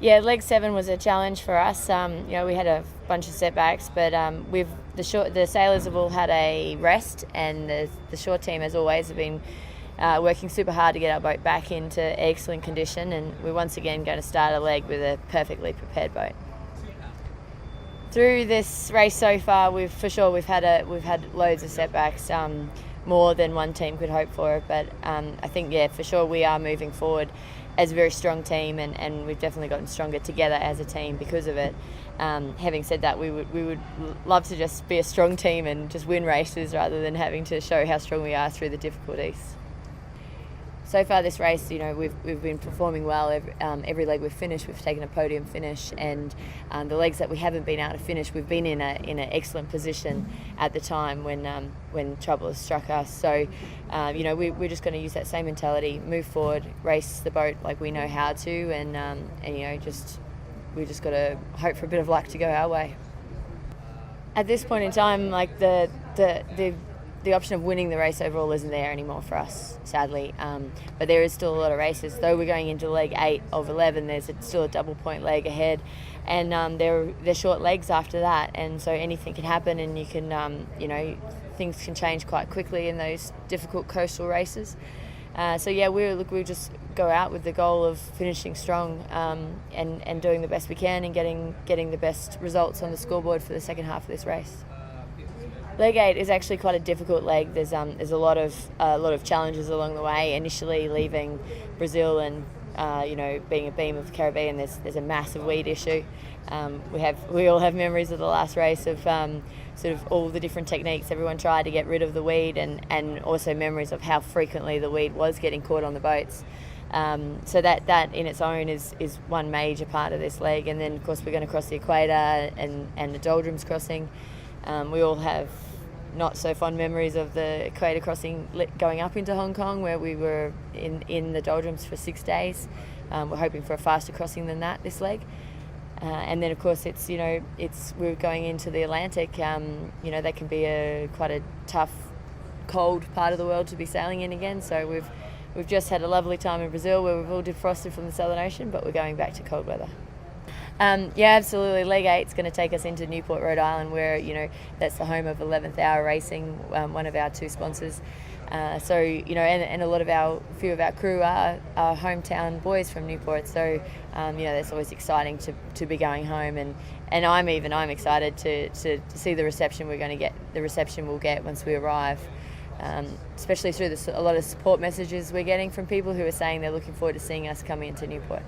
Yeah, leg 7 was a challenge for us. We had a bunch of setbacks, but the sailors have all had a rest, and the short team, as always, have been working super hard to get our boat back into excellent condition, and we're once again going to start a leg with a perfectly prepared boat. Through this race so far, we've had loads of setbacks, more than one team could hope for. But I think, for sure, we are moving forward as a very strong team, and we've definitely gotten stronger together as a team because of it. Having said that, we would love to just be a strong team and just win races rather than having to show how strong we are through the difficulties. So far this race, we've been performing well. Every leg we've finished, we've taken a podium finish, and the legs that we haven't been able to finish, we've been in an excellent position at the time when trouble has struck us. So, we're just going to use that same mentality, move forward, race the boat like we know how to, and we just got to hope for a bit of luck to go our way. At this point in time, like the option of winning the race overall isn't there anymore for us, sadly. But there is still a lot of races. Though we're going into leg 8 of 11, there's still a double point leg ahead, and they're short legs after that, and so anything can happen, and you can things can change quite quickly in those difficult coastal races. We'll just go out with the goal of finishing strong, and doing the best we can, and getting the best results on the scoreboard for the second half of this race. Leg 8 is actually quite a difficult leg. There's a lot of challenges along the way. Initially leaving Brazil and being a beam of the Caribbean, there's a massive weed issue. We all have memories of the last race of sort of all the different techniques everyone tried to get rid of the weed, and also memories of how frequently the weed was getting caught on the boats. So that in its own is one major part of this leg. And then of course we're going to cross the equator and the doldrums crossing. We all have not so fond memories of the equator crossing going up into Hong Kong, where we were in the doldrums for 6 days. We're hoping for a faster crossing than that this leg. And then of course we're going into the Atlantic. That can be quite a tough, cold part of the world to be sailing in again. So we've just had a lovely time in Brazil where we've all defrosted from the Southern Ocean, but we're going back to cold weather. Absolutely. Leg 8 is going to take us into Newport, Rhode Island, where that's the home of 11th Hour Racing, one of our 2 sponsors. And a few of our crew are hometown boys from Newport. So that's always exciting to be going home, and I'm excited to see the reception we'll get once we arrive. Especially through a lot of support messages we're getting from people who are saying they're looking forward to seeing us coming into Newport.